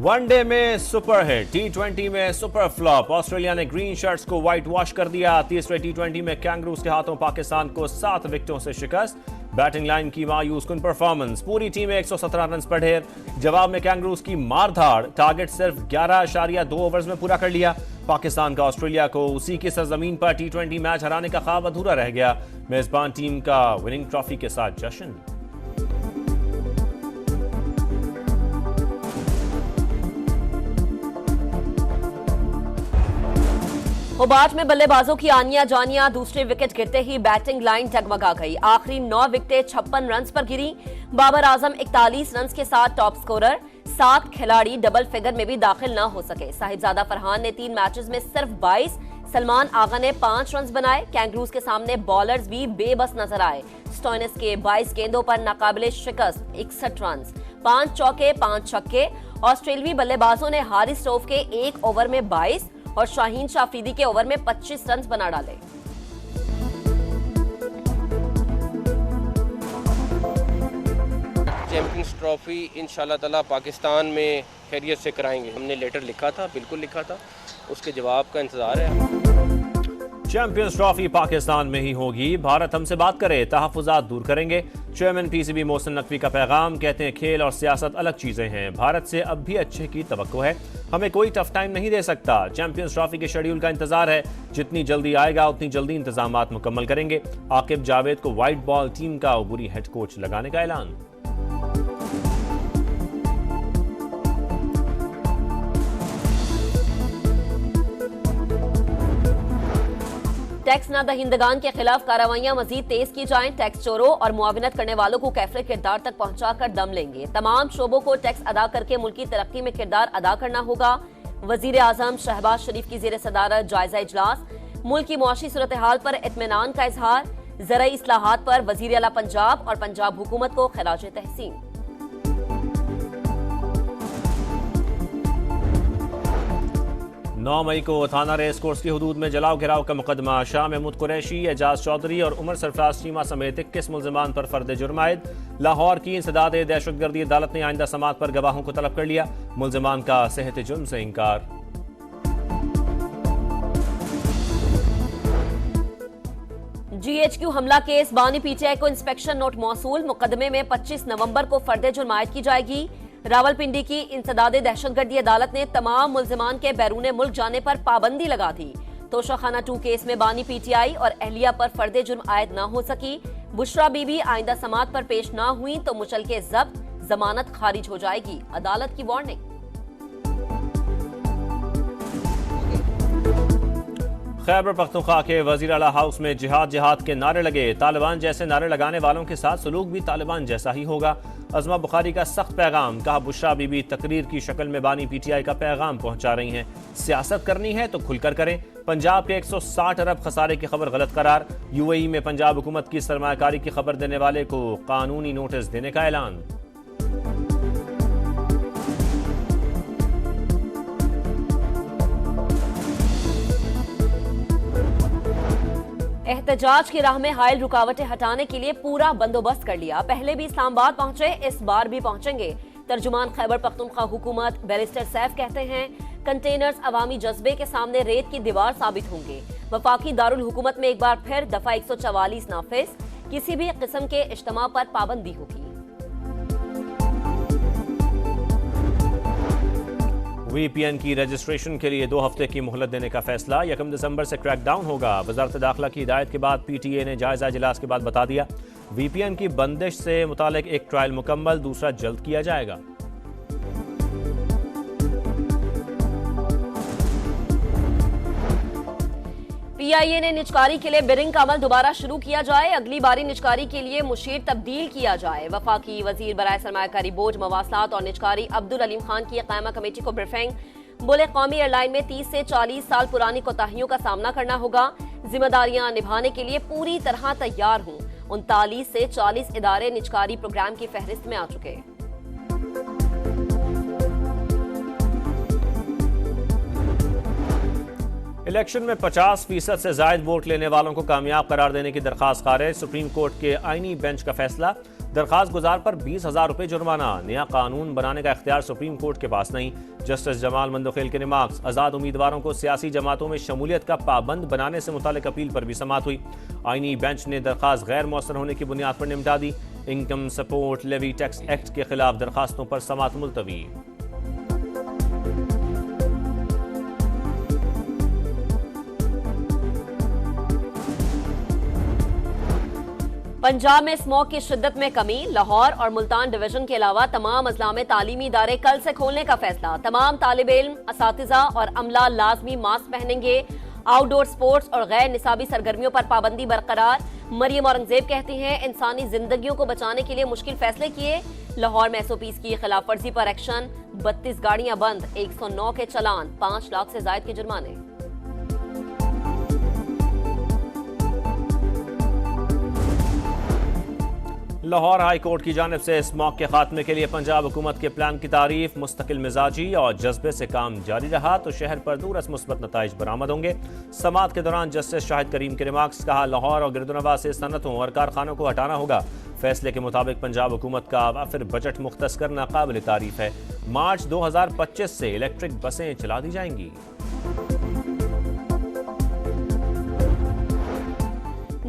One day में super hit, टी20 में super flop. Australia ने ग्रीन शर्ट्स को व्हाइट वॉश कर दिया। तीसरे टी20 में कैंगरूज के हाथों पाकिस्तान को 7 विकेटों से शिकस्त। बैटिंग लाइन की मायूस कुन परफॉर्मेंस, पूरी टीम 117 रन पर ढेर। जवाब में कैंगरूज की मारधाड़, टारगेट सिर्फ 11.2 ओवर्स में पूरा कर लिया। पाकिस्तान का ऑस्ट्रेलिया को उसी की सरजमीन पर टी20 मैच हराने का ख्वाब अधूरा रह गया। मेजबान टीम का विनिंग ट्रॉफी के साथ जश्न। होबार्ट में बल्लेबाजों की आनिया जानिया, दूसरे विकेट गिरते ही बैटिंग लाइन डगमगा गई। आखिरी 9 विकेटें 56 रन पर गिरी। बाबर आजम 41 रन के साथ टॉप स्कोरर। 7 खिलाड़ी डबल फिगर में भी दाखिल न हो सके। साहिबजादा फरहान ने 3 मैचेस में सिर्फ 22, सलमान आगा ने 5 रन बनाए। कैंगरूज के सामने बॉलर्स भी बेबस नजर आए। स्टोइनिस के 22 गेंदों पर नाकाबिले शिकस्त 61 रन, 5 चौके 5 छक्के। ऑस्ट्रेलियाई बल्लेबाजों ने हारी स्टोव के 1 ओवर में 22 और शाहीन शाफरीदी के ओवर में 25 रन बना डाले। चैंपियंस ट्रॉफी इंशाल्लाह ताला पाकिस्तान में खैरियत से कराएंगे। हमने लेटर लिखा था, बिल्कुल लिखा था, उसके जवाब का इंतजार है। चैंपियंस ट्रॉफी पाकिस्तान में ही होगी। भारत हमसे बात करे, तहफुजात दूर करेंगे। चेयरमैन पीसीबी मोहसिन नकवी का पैगाम, कहते हैं खेल और सियासत अलग चीजें हैं। भारत से अब भी अच्छे की तवक्को है, हमें कोई टफ टाइम नहीं दे सकता। चैंपियंस ट्रॉफी के शेड्यूल का इंतजार है, जितनी जल्दी आएगा उतनी जल्दी इंतजामात मुकम्मल करेंगे। आकिब जावेद को व्हाइट बॉल टीम का अबूरी हेड कोच लगाने का ऐलान। टैक्स ना दहिंदगान के खिलाफ कार्रवाइयां मजीद तेज की जाएं। टैक्स चोरों और मुआविनत करने वालों को कैफरे किरदार तक पहुंचाकर दम लेंगे। तमाम शोबों को टैक्स अदा करके मुल्की तरक्की में किरदार अदा करना होगा। वजीर आजम शहबाज शरीफ की जेर सदारत जायजा इजलास। मुल्क की मुआशी सूरत हाल पर इत्मीनान का इजहार। ज़राई इस्लाहात पर वजीर आला पंजाब और पंजाब हुकूमत को खिराज तहसीन। 9 मई को थाना रेस कोर्स की हदूद में जलाओ घिराव का मुकदमा। शाह महमूद कुरैशी, एजाज चौधरी और उमर सरफराज चीमा समेत 21 मुल्जिमान पर फर्द जुर्म आयद। लाहौर की इंसदाद दहशतगर्दी अदालत ने आइंदा समात पर गवाहों को तलब कर लिया। मुल्जिमान का सेहत जुर्म से इंकार। GHQ हमला केस, बानी पीटीआई को इंस्पेक्शन नोट मौसूल। मुकदमे में 25 नवंबर को फर्द जुर्म आयद की जाएगी। रावलपिंडी की इंसदादे दहशतगर्दी अदालत ने तमाम मुल्जिमान के बैरून मुल्क जाने पर पाबंदी लगा दी। तोशाखाना 2 केस में बानी पीटीआई और अहलिया पर फर्द जुर्म आयद न हो सकी। बुशरा बीबी आइंदा समात पर पेश न हुई तो मुचलके जब्त, जमानत खारिज हो जाएगी। अदालत की वार्निंग। खैबर पख्तूनख्वा के वजीर आला हाउस में जिहाद जिहाद के नारे लगे। तालिबान जैसे नारे लगाने वालों के साथ सलूक भी तालिबान जैसा ही होगा। अज़मा बुखारी का सख्त पैगाम, कहा बुशरा बीबी तकरीर की शक्ल में बानी पीटीआई का पैगाम पहुंचा रही हैं। सियासत करनी है तो खुलकर करें। पंजाब के 160 अरब खसारे की खबर गलत करार। UAE में पंजाब हुकूमत की सरमायाकारी की खबर देने वाले को कानूनी नोटिस देने का ऐलान। एहतजाज की राह में हायल रुकावटें हटाने के लिए पूरा बंदोबस्त कर लिया। पहले भी इस्लामाबाद पहुंचे, इस बार भी पहुंचेंगे। तर्जुमान खैबर पख्तूनख्वा हुकूमत बैरिस्टर सैफ कहते हैं कंटेनर्स अवामी जज्बे के सामने रेत की दीवार साबित होंगे। वफाकी दारुल हुकूमत में एक बार फिर दफा 144 नाफिज। किसी भी किस्म के इज्तिमा पर पाबंदी होगी। VPN की रजिस्ट्रेशन के लिए 2 हफ्ते की मोहलत देने का फैसला। 1 दिसंबर से क्रैकडाउन होगा। वजारत दाखिला की हिदायत के बाद PTA ने जायजा इजलास के बाद बता दिया। VPN की बंदिश से मुतालिक एक ट्रायल मुकम्मल, दूसरा जल्द किया जाएगा। PIA ने निजकारी के लिए बिडिंग का अमल दोबारा शुरू किया जाए। अगली बारी निजकारी के लिए मुशीर तब्दील किया जाए। वफाकी वजीर बराए सरमायाकारी बोर्ड, मवासलात और निजकारी अब्दुल अलीम खान की कायमा कमेटी को ब्रीफिंग। बोले कौमी एयरलाइन में 30 से 40 साल पुरानी कोताहियों का सामना करना होगा। जिम्मेदारियां निभाने के लिए पूरी तरह तैयार हूं। 39 से 40 इदारे निजकारी प्रोग्राम की फहरिस्त में आ चुके। इलेक्शन में 50% से जायद वोट लेने वालों को कामयाब करार देने की दरखास्त खारिज। सुप्रीम कोर्ट के आईनी बेंच का फैसला। दरखास्त गुजार पर 20,000 रुपये जुर्माना। नया कानून बनाने का इख्तियार सुप्रीम कोर्ट के पास नहीं। जस्टिस जमाल मंदोखेल के रिमार्क्स। आज़ाद उम्मीदवारों को सियासी जमातों में शमूलियत का पाबंद बनाने से मुतालिक अपील पर भी समाअत हुई। आईनी बेंच ने दरखास्त गैर मौसर होने की बुनियाद पर निपटा दी। Income support levy tax act के खिलाफ दरखास्तों पर समाअत मुलतवी। पंजाब में स्मॉग की शिद्दत में कमी। लाहौर और मुल्तान डिवीजन के अलावा तमाम अजला में तालीमी इदारे कल से खोलने का फैसला। तमाम तालिब इल्म, असातिज़ा और अमला लाजमी मास्क पहनेंगे। आउटडोर स्पोर्ट्स और गैर निसाबी सरगर्मियों पर पाबंदी बरकरार। मरियम औरंगजेब कहती हैं इंसानी जिंदगियों को बचाने के लिए मुश्किल फैसले किए। लाहौर में एसओपीज की खिलाफ वर्जी पर एक्शन। 32 गाड़ियां बंद, 109 के चलान, 5 लाख से जायद के जुर्माने। लाहौर हाई कोर्ट की जानिब से स्मॉग के खात्मे के लिए पंजाब हुकूमत के प्लान की तारीफ। मुस्तकिल मिजाजी और जज्बे से काम जारी रहा तो शहर पर दूरस मुस्बत नताइज बरामद होंगे। समाअत के दौरान जस्टिस शाहिद करीम के रिमार्क्स। कहा लाहौर और गिरदुनवा से सनतों और कारखानों को हटाना होगा। फैसले के मुताबिक पंजाब हुकूमत का वाफिर बजट मुख्तस करना काबिल तारीफ है। मार्च 2025 से इलेक्ट्रिक बसें चला दी जाएंगी।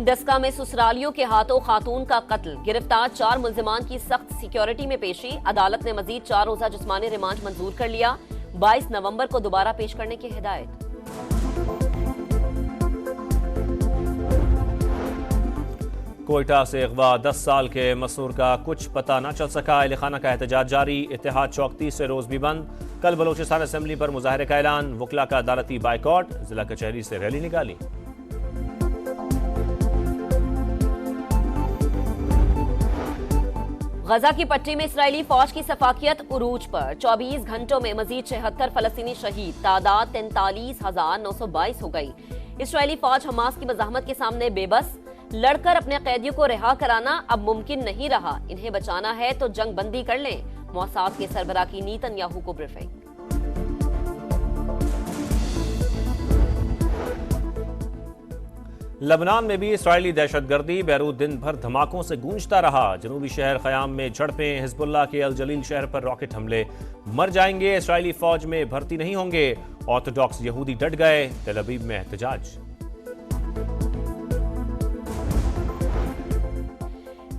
डस्का में ससुरालियों के हाथों खातून का कत्ल। गिरफ्तार 4 मुल्जिमान की सख्त सिक्योरिटी में पेशी। अदालत ने मजीद 4 रोजा जिस्मानी रिमांड मंजूर कर लिया। 22 नवंबर को दोबारा पेश करने की हिदायत। कोयटा से अगवा 10 साल के मसूर का कुछ पता न चल सका। अहलखाना का एहतजाज जारी। इत्तेहाद चौक 30 रोज भी बंद। कल बलोचिस्तान असेंबली पर मुजाहरे का ऐलान। वकला का अदालती बाइकॉट। जिला कचहरी से रैली निकाली। गजा की पट्टी में इस्राएली फौज की सफाकियत उरूज पर। 24 घंटों में मजीद 76 फलस्तीनी शहीद। तादाद 43,922 हो गई। इस्राएली फौज हमास की मज़ाहमत के सामने बेबस। लड़कर अपने कैदियों को रिहा कराना अब मुमकिन नहीं रहा। इन्हें बचाना है तो जंग बंदी कर लें। मौसाद के सरबराह की नेतन्याहू को ब्रीफिंग। लबनान में भी इस्राएली दहशतगर्दी। बैरूत दिन भर धमाकों से गूंजता रहा। जनूबी शहर ख़याम में झड़पें। हिजबुल्लाह के अल जलील शहर पर रॉकेट हमले। मर जाएंगे, इस्राएली फौज में भर्ती नहीं होंगे। ऑर्थोडॉक्स यहूदी डट गए। तेल अवीव में एहतजाज।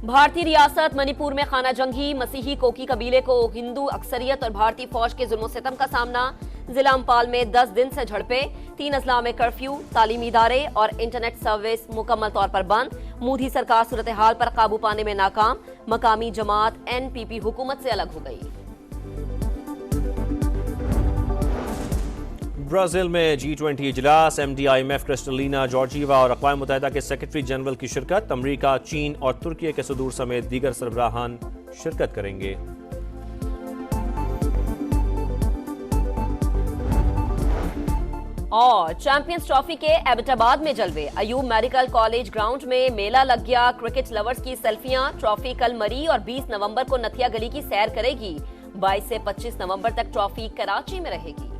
भारतीय रियासत मणिपुर में खाना जंगी। मसीही कोकी कबीले को हिंदू अक्सरियत और भारतीय फौज के जुल्म सितम का सामना। जिला अंपाल में 10 दिन से झड़पे। 3 अजला में कर्फ्यू। तालीमी इदारे और इंटरनेट सर्विस मुकम्मल तौर पर बंद। मोदी सरकार सूरत हाल पर काबू पाने में नाकाम। मकामी जमात एनपीपी हुकूमत से अलग हो गई। ब्राजील में G20 इजलास। MD, IMF, क्रिस्टलिना जॉर्जीवा और अक़वाम मुत्तहिदा के सेक्रेटरी जनरल की शिरकत। अमरीका, चीन और तुर्की के सदूर समेत दीगर सरबराहान शिरकत करेंगे। और चैंपियंस ट्रॉफी के एबटाबाद में जलवे। अयूब मेडिकल कॉलेज ग्राउंड में मेला लग गया। क्रिकेट लवर्स की सेल्फियां। ट्रॉफी कल मरी और 20 नवंबर को नथिया गली की सैर करेगी। 22 से 25 नवंबर तक ट्रॉफी कराची में रहेगी।